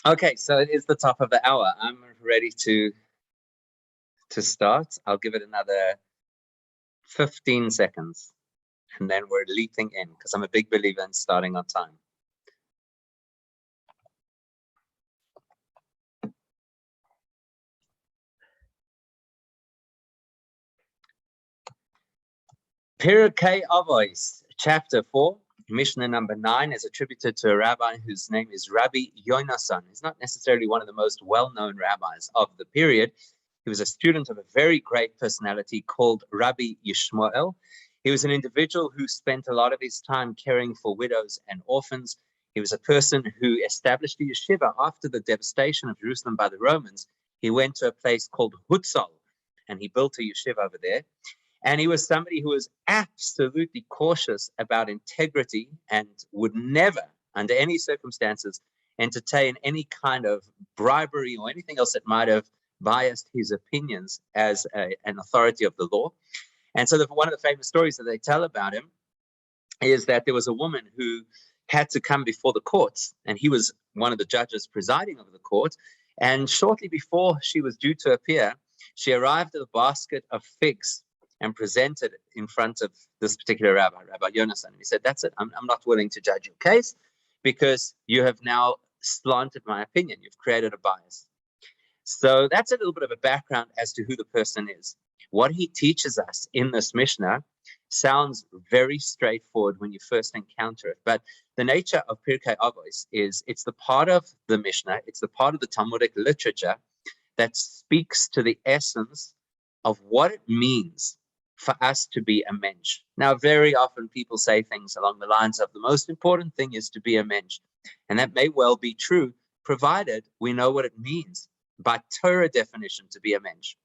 Okay, so it is the top of the hour. I'm ready to start. I'll give it another 15 seconds, and then we're leaping in because I'm a big believer in starting on time. Pirkei Avot, chapter 4, Mishna number 9, is attributed to a rabbi whose name is Rabbi Yonasan. He's not necessarily one of the most well-known rabbis of the period. He was a student of a very great personality called Rabbi Yishmael. He was an individual who spent a lot of his time caring for widows and orphans. He was a person who established a yeshiva after the devastation of Jerusalem by the Romans. He went to a place called Hutzal, and he built a yeshiva over there. And he was somebody who was absolutely cautious about integrity and would never, under any circumstances, entertain any kind of bribery or anything else that might have biased his opinions as an authority of the law. And so one of the famous stories that they tell about him is that there was a woman who had to come before the courts, and he was one of the judges presiding over the court. And shortly before she was due to appear, she arrived with a basket of figs and presented it in front of this particular rabbi, Rabbi Yonasan. And he said, that's it. I'm not willing to judge your case because you have now slanted my opinion. You've created a bias. So that's a little bit of a background as to who the person is. What he teaches us in this Mishnah sounds very straightforward when you first encounter it. But the nature of Pirkei Avot is it's the part of the Mishnah, it's the part of the Talmudic literature that speaks to the essence of what it means for us to be a mensch. Now, very often people say things along the lines of the most important thing is to be a mensch. And that may well be true, provided we know what it means by Torah definition to be a mensch.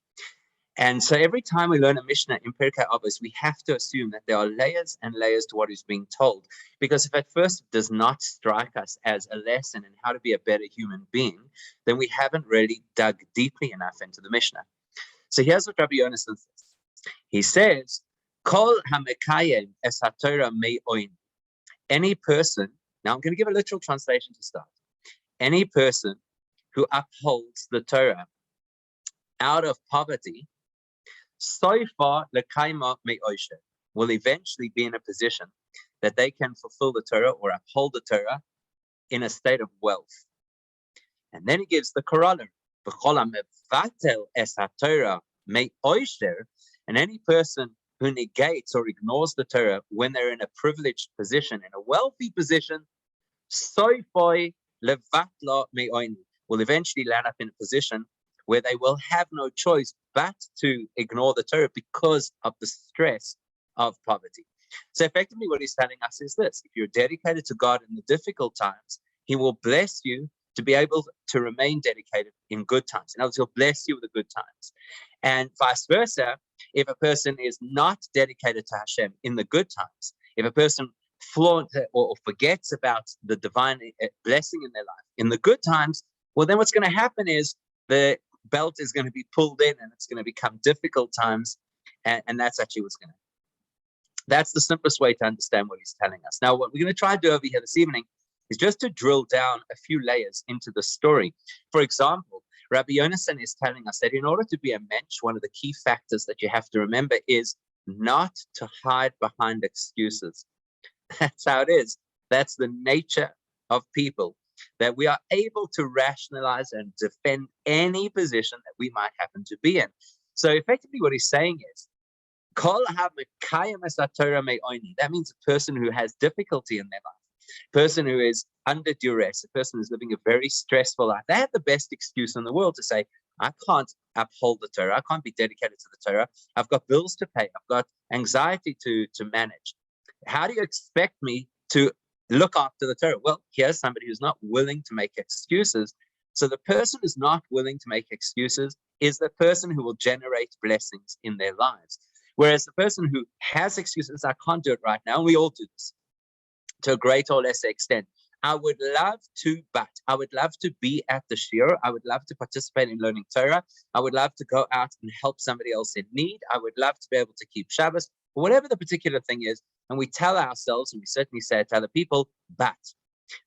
And so every time we learn a Mishnah in Pirkei Avot, we have to assume that there are layers and layers to what is being told. Because if at first it does not strike us as a lesson in how to be a better human being, then we haven't really dug deeply enough into the Mishnah. So here's what Rabbi Yonasan says. He says, Kol hamekayem es haTorah me'oin. Any person, now I'm going to give a literal translation to start. Any person who upholds the Torah out of poverty, soifa lekaima me'osher, will eventually be in a position that they can fulfill the Torah or uphold the Torah in a state of wealth. And then he gives the corollary. V'chol hamevatel es haTorah me'osher. And any person who negates or ignores the Torah when they're in a privileged position, in a wealthy position, soifoi levatla me'oin, will eventually land up in a position where they will have no choice but to ignore the Torah because of the stress of poverty. So effectively what he's telling us is this: if you're dedicated to God in the difficult times, he will bless you to be able to remain dedicated in good times. In other words, he'll bless you with the good times. And vice versa, if a person is not dedicated to Hashem in the good times, if a person flaunts or forgets about the divine blessing in their life in the good times, well, then what's going to happen is the belt is going to be pulled in and it's going to become difficult times. And that's actually what's going to happen. That's the simplest way to understand what he's telling us. Now, what we're going to try to do over here this evening is just to drill down a few layers into the story. For example, Rabbi Yonasan is telling us that in order to be a mensch, one of the key factors that you have to remember is not to hide behind excuses. That's how it is. That's the nature of people, that we are able to rationalize and defend any position that we might happen to be in. So effectively what he's saying is, that means a person who has difficulty in their life, a person who is under duress, a person who's living a very stressful life. They have the best excuse in the world to say, I can't uphold the Torah, I can't be dedicated to the Torah, I've got bills to pay, I've got anxiety to manage. How do you expect me to look after the Torah? Well, here's somebody who's not willing to make excuses. So the person who's not willing to make excuses is the person who will generate blessings in their lives. Whereas the person who has excuses, I can't do it right now, and we all do this to a greater or lesser extent. I would love to, but I would love to be at the shiur. I would love to participate in learning Torah. I would love to go out and help somebody else in need. I would love to be able to keep Shabbos, whatever the particular thing is. And we tell ourselves, and we certainly say it to other people, but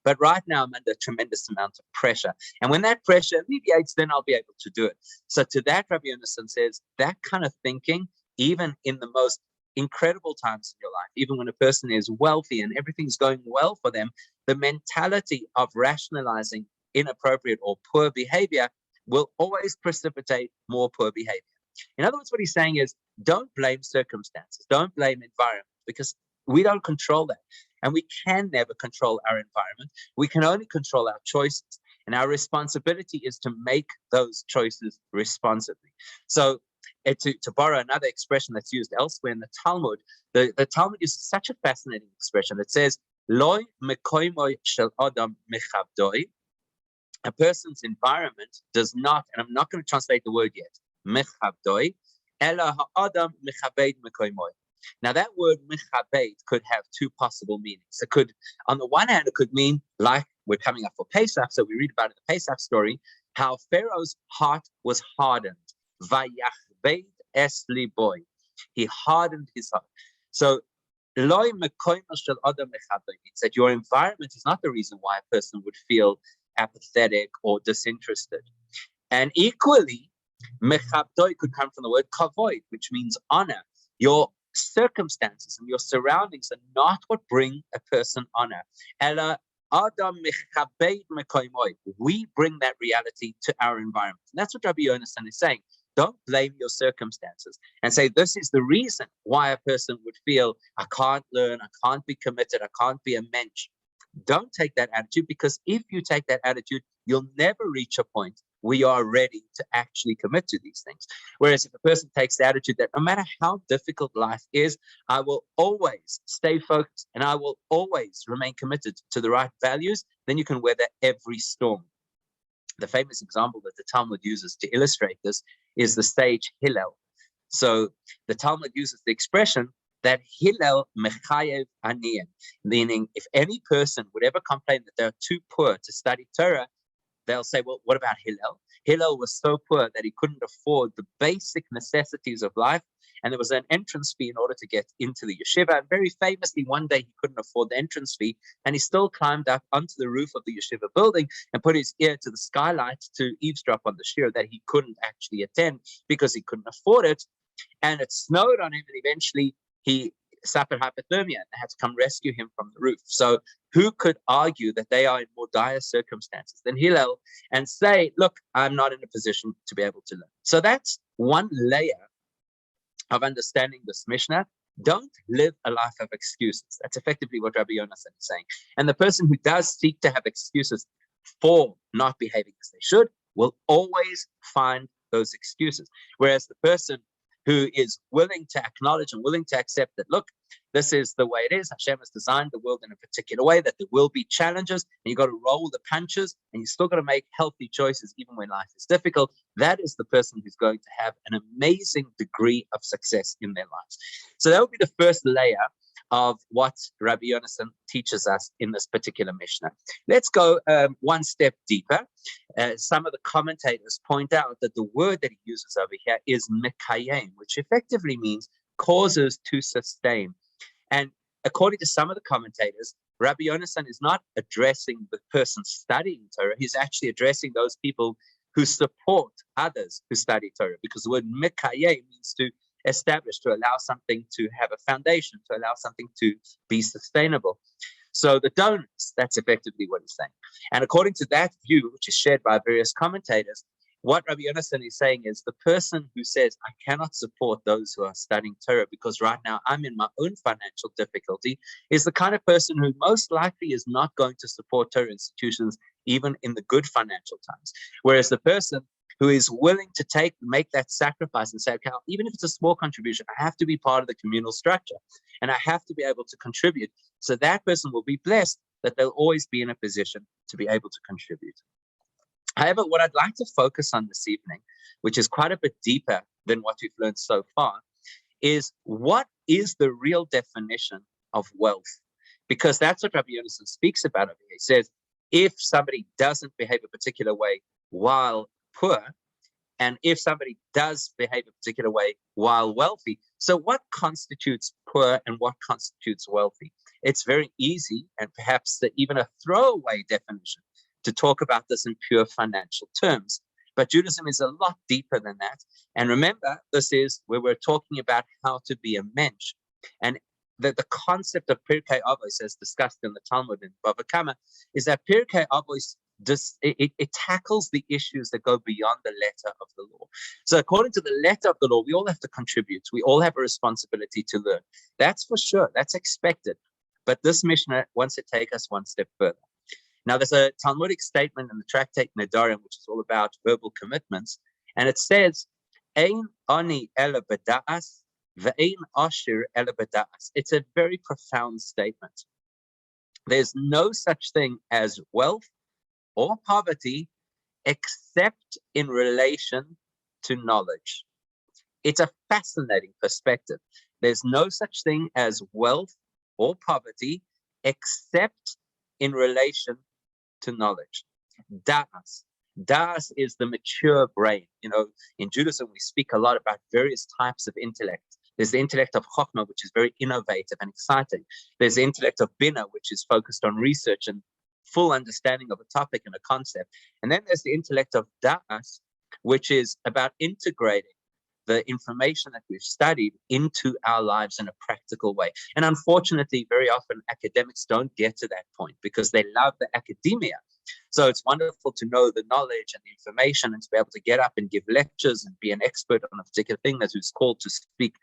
But right now, I'm under a tremendous amount of pressure. And when that pressure alleviates, then I'll be able to do it. So to that, Rabbi Yonasan says, that kind of thinking, even in the most incredible times in your life, even when a person is wealthy and everything's going well for them, the mentality of rationalizing inappropriate or poor behavior will always precipitate more poor behavior. In other words, what he's saying is, don't blame circumstances, don't blame environment, because we don't control that. And we can never control our environment. We can only control our choices. And our responsibility is to make those choices responsibly. So to borrow another expression that's used elsewhere in the Talmud, the Talmud uses such a fascinating expression that says, Loi mekoimoy shel adam mechavdoi. A person's environment does not, and I'm not going to translate the word yet, mechavdoi, ela ha'adam mechabed mekoimoy. Now, that word mechabed could have two possible meanings. It could, on the one hand, it could mean, like we're coming up for Pesach, so we read about in the Pesach story, how Pharaoh's heart was hardened. Vayachbed es liboy. He hardened his heart. So, loy mekoimo shel adam mechabed means that your environment is not the reason why a person would feel apathetic or disinterested. And equally, mechabdoi could come from the word kavod, which means honor. Your circumstances and your surroundings are not what bring a person honor. Ela adam mechabed mekoimoy. We bring that reality to our environment. And that's what Rabbi Yonasan is saying. Don't blame your circumstances and say, this is the reason why a person would feel, I can't learn, I can't be committed, I can't be a mensch. Don't take that attitude, because if you take that attitude, you'll never reach a point where you are ready to actually commit to these things. Whereas if a person takes the attitude that no matter how difficult life is, I will always stay focused and I will always remain committed to the right values, then you can weather every storm. The famous example that the Talmud uses to illustrate this is the sage Hillel. So the Talmud uses the expression that Hillel mechayev aniyan, meaning if any person would ever complain that they're too poor to study Torah, they'll say, well, what about Hillel? Hillel was so poor that he couldn't afford the basic necessities of life, and there was an entrance fee in order to get into the yeshiva. And very famously, one day he couldn't afford the entrance fee, and he still climbed up onto the roof of the yeshiva building and put his ear to the skylight to eavesdrop on the shir that he couldn't actually attend because he couldn't afford it. And it snowed on him, and eventually he suffered hypothermia and they had to come rescue him from the roof. So who could argue that they are in more dire circumstances than Hillel and say, look, I'm not in a position to be able to learn? So that's one layer of understanding this Mishnah. Don't live a life of excuses. That's effectively what Rabbi Yonasan is saying. And the person who does seek to have excuses for not behaving as they should will always find those excuses. Whereas the person who is willing to acknowledge and willing to accept that, look, this is the way it is. Hashem has designed the world in a particular way, that there will be challenges, and you've got to roll the punches, and you still got to make healthy choices even when life is difficult. That is the person who's going to have an amazing degree of success in their lives. So that would be the first layer of what Rabbi Yonasan teaches us in this particular Mishnah. Let's go one step deeper. Some of the commentators point out that the word that he uses over here is mekayem, which effectively means causes to sustain. And according to some of the commentators, Rabbi Yonasan is not addressing the person studying Torah. He's actually addressing those people who support others who study Torah, because the word mekayem means to establish, to allow something to have a foundation, to allow something to be sustainable. So the donors, that's effectively what he's saying. And according to that view, which is shared by various commentators, what Rabbi Yonasan is saying is the person who says, I cannot support those who are studying Torah because right now I'm in my own financial difficulty, is the kind of person who most likely is not going to support Torah institutions even in the good financial times. Whereas the person who is willing to make that sacrifice and say, okay, even if it's a small contribution, I have to be part of the communal structure and I have to be able to contribute. So that person will be blessed that they'll always be in a position to be able to contribute. However, what I'd like to focus on this evening, which is quite a bit deeper than what we've learned so far, is what is the real definition of wealth? Because that's what Rabbi Yonasan speaks about over here. He says, if somebody doesn't behave a particular way while poor, and if somebody does behave a particular way while wealthy, so what constitutes poor and what constitutes wealthy? it's very easy and perhaps even a throwaway definition to talk about this in pure financial terms. But Judaism is a lot deeper than that. And remember, this is where we're talking about how to be a mensch. And the concept of Pirkei Avot, as discussed in the Talmud in Bava Kama, is that Pirkei Avot it tackles the issues that go beyond the letter of the law. So according to the letter of the law, we all have to contribute. We all have a responsibility to learn. That's for sure. That's expected. But this Mishna wants to take us one step further. Now, there's a Talmudic statement in the tractate Nedarim, which is all about verbal commitments. And it says, Ein ani ela b'da'as, ve'ein ashir ela b'da'as. It's a very profound statement. There's no such thing as wealth or poverty except in relation to knowledge. It's a fascinating perspective. There's no such thing as wealth or poverty except in relation to knowledge. Das. Das is the mature brain. In Judaism, we speak a lot about various types of intellect. There's the intellect of Chokhmah, which is very innovative and exciting. There's the intellect of Bina, which is focused on research and full understanding of a topic and a concept. And then there's the intellect of Das, which is about integrating the information that we've studied into our lives in a practical way. And unfortunately, very often academics don't get to that point because they love the academia. So it's wonderful to know the knowledge and the information and to be able to get up and give lectures and be an expert on a particular thing that who's called to speak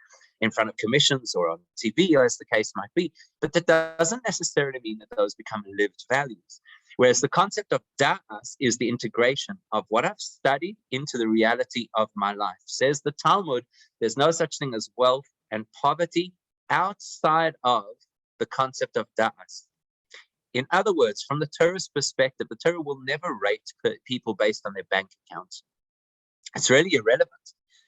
in front of commissions or on TV, or as the case might be. But that doesn't necessarily mean that those become lived values. Whereas the concept of da'as is the integration of what I've studied into the reality of my life. Says the Talmud, there's no such thing as wealth and poverty outside of the concept of da'as. In other words, from the Torah's perspective, the Torah will never rate people based on their bank accounts. It's really irrelevant.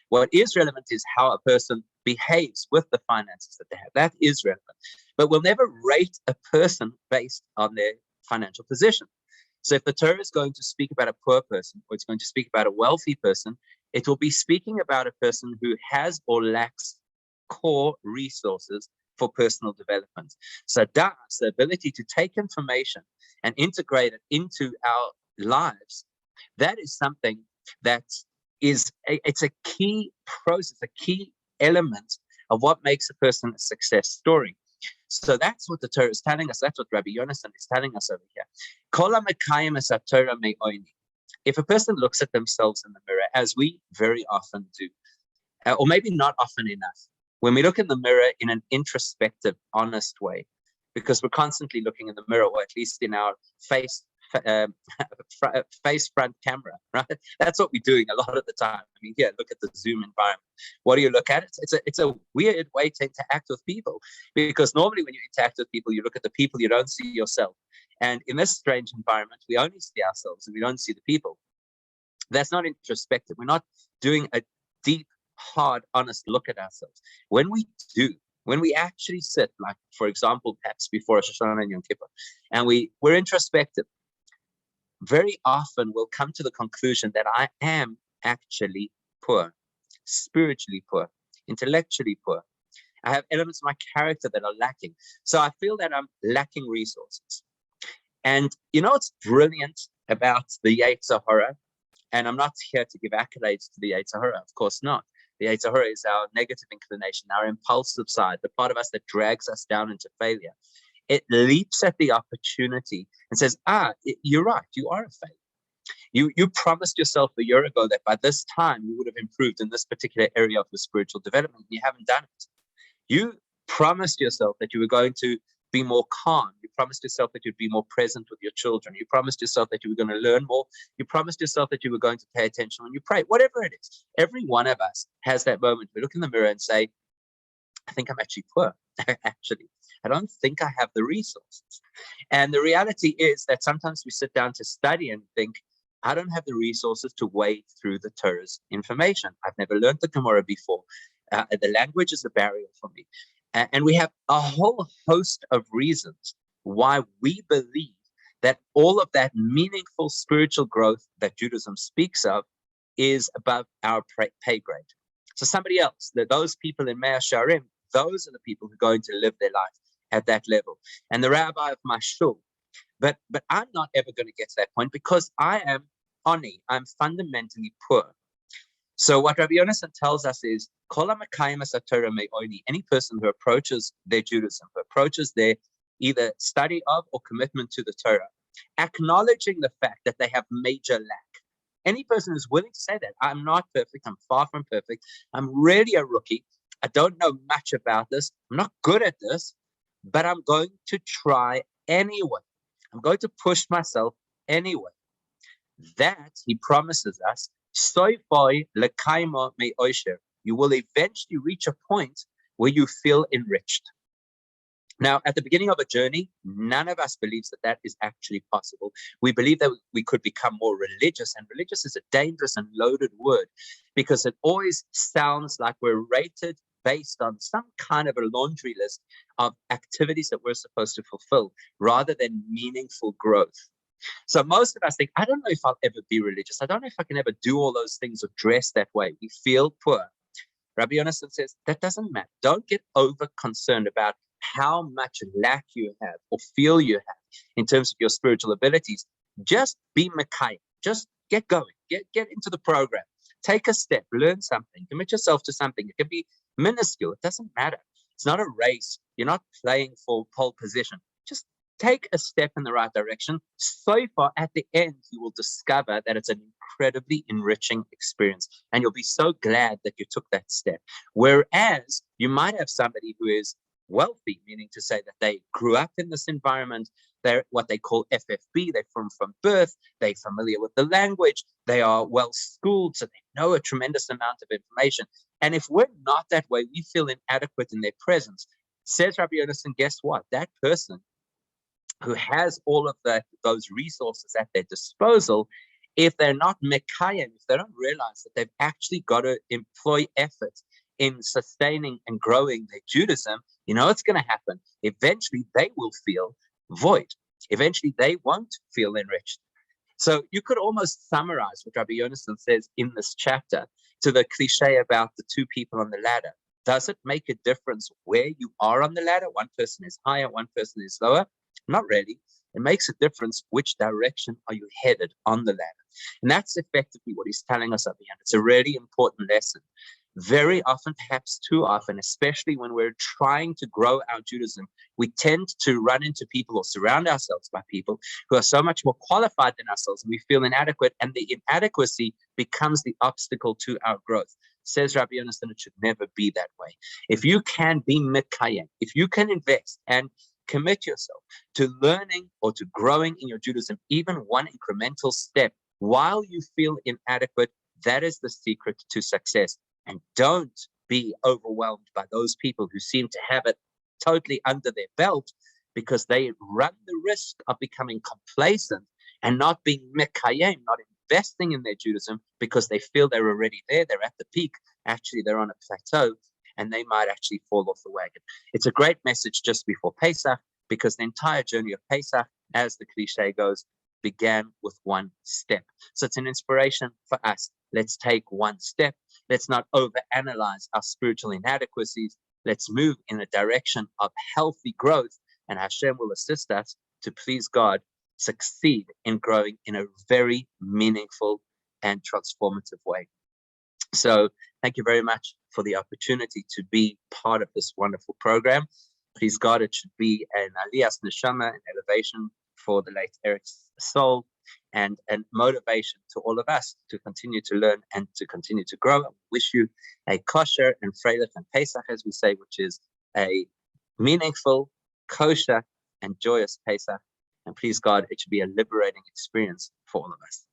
What is relevant is how a person behaves with the finances that they have. That is relevant. But we'll never rate a person based on their financial position. So if the Torah is going to speak about a poor person, or it's going to speak about a wealthy person, it will be speaking about a person who has or lacks core resources for personal development. So that's the ability to take information and integrate it into our lives. That is something that it's a key process, a key element of what makes a person a success story. So that's what the Torah is telling us. That's what Rabbi Yonasan is telling us over here. If a person looks at themselves in the mirror, as we very often do, or maybe not often enough, when we look in the mirror in an introspective, honest way, because we're constantly looking in the mirror, or at least in our face front camera, right? That's what we're doing a lot of the time. I mean, here, look at the Zoom environment. What do you look at? It's a weird way to interact with people, because normally when you interact with people, you look at the people, you don't see yourself. And in this strange environment, we only see ourselves and we don't see the people. That's not introspective. We're not doing a deep, hard, honest look at ourselves. When we actually sit, like, for example, perhaps before Rosh Hashanah and Yom Kippur, and we're introspective, very often we'll come to the conclusion that I am actually poor, spiritually poor, intellectually poor. I have elements of my character that are lacking. So I feel that I'm lacking resources. And what's brilliant about the Yetzer Hara? And I'm not here to give accolades to the Yetzer Hara, of course not. The Yetzer Hara is our negative inclination, our impulsive side, the part of us that drags us down into failure. It leaps at the opportunity and says, you're right, you are a failure. You promised yourself a year ago that by this time you would have improved in this particular area of your spiritual development, and you haven't done it. You promised yourself that you were going to be more calm. You promised yourself that you'd be more present with your children. You promised yourself that you were going to learn more. You promised yourself that you were going to pay attention when you pray. Whatever it is, every one of us has that moment. We look in the mirror and say, I think I'm actually poor. Actually, I don't think I have the resources. And the reality is that sometimes we sit down to study and think, I don't have the resources to wade through the Torah's information. I've never learned the Gemara before. The language is a barrier for me. And we have a whole host of reasons why we believe that all of that meaningful spiritual growth that Judaism speaks of is above our pay grade. So somebody else, those people in Mea Sharim, those are the people who are going to live their life at that level, and the rabbi of my shul. But I'm not ever going to get to that point because I am oni. I'm fundamentally poor. So what Rabbi Yonasan tells us is, any person who approaches their Judaism, who approaches their either study of or commitment to the Torah, acknowledging the fact that they have major lack. Any person who's willing to say that, I'm not perfect, I'm far from perfect, I'm really a rookie, I don't know much about this, I'm not good at this, but I'm going to try anyway. I'm going to push myself anyway. That, he promises us, you will eventually reach a point where you feel enriched. Now, at the beginning of a journey, none of us believes that that is actually possible. We believe that we could become more religious, and religious is a dangerous and loaded word because it always sounds like we're rated based on some kind of a laundry list of activities that we're supposed to fulfill rather than meaningful growth. So most of us think, I don't know if I'll ever be religious. I don't know if I can ever do all those things or dress that way. We feel poor. Rabbi Yonasan says, that doesn't matter. Don't get over concerned about how much lack you have or feel you have in terms of your spiritual abilities. Just be Mekayim. Just get going. Get into the program. Take a step. Learn something. Commit yourself to something. It can be minuscule. It doesn't matter. It's not a race. You're not playing for pole position. Just take a step in the right direction. So far, at the end, you will discover that it's an incredibly enriching experience. And you'll be so glad that you took that step. Whereas you might have somebody who is wealthy, meaning to say that they grew up in this environment. They're what they call FFB. They're from birth. They're familiar with the language. They are well schooled, so they know a tremendous amount of information. And if we're not that way, we feel inadequate in their presence. Says Rabbi Yonasan, guess what? That person who has all of those resources at their disposal, if they're not mekayim, if they don't realize that they've actually got to employ effort in sustaining and growing their Judaism, you know what's going to happen? Eventually, they will feel void. Eventually, they won't feel enriched. So you could almost summarize what Rabbi Yonasan says in this chapter to the cliche about the two people on the ladder. Does it make a difference where you are on the ladder? One person is higher, one person is lower. Not really. It makes a difference which direction are you headed on the ladder. And that's effectively what he's telling us at the end. It's a really important lesson. Very often, perhaps too often, especially when we're trying to grow our Judaism, we tend to run into people or surround ourselves by people who are so much more qualified than ourselves, and we feel inadequate, and the inadequacy becomes the obstacle to our growth. Says Rabbi Yonasan, it should never be that way. If you can be mikayem, if you can invest and commit yourself to learning or to growing in your Judaism, even one incremental step, while you feel inadequate, that is the secret to success. And don't be overwhelmed by those people who seem to have it totally under their belt, because they run the risk of becoming complacent and not being mekayem, not investing in their Judaism because they feel they're already there, they're at the peak. Actually, they're on a plateau, and they might actually fall off the wagon. It's a great message just before Pesach, because the entire journey of Pesach, as the cliche goes, began with one step. So it's an inspiration for us. Let's take one step. Let's not overanalyze our spiritual inadequacies. Let's move in a direction of healthy growth, and Hashem will assist us to please God, succeed in growing in a very meaningful and transformative way. So thank you very much for the opportunity to be part of this wonderful program. Please God, it should be an aliyas neshama, an elevation for the late Eric's soul, and motivation to all of us to continue to learn and to continue to grow. I wish you a kosher and freilich and Pesach, as we say, which is a meaningful, kosher, and joyous Pesach. And please God, it should be a liberating experience for all of us.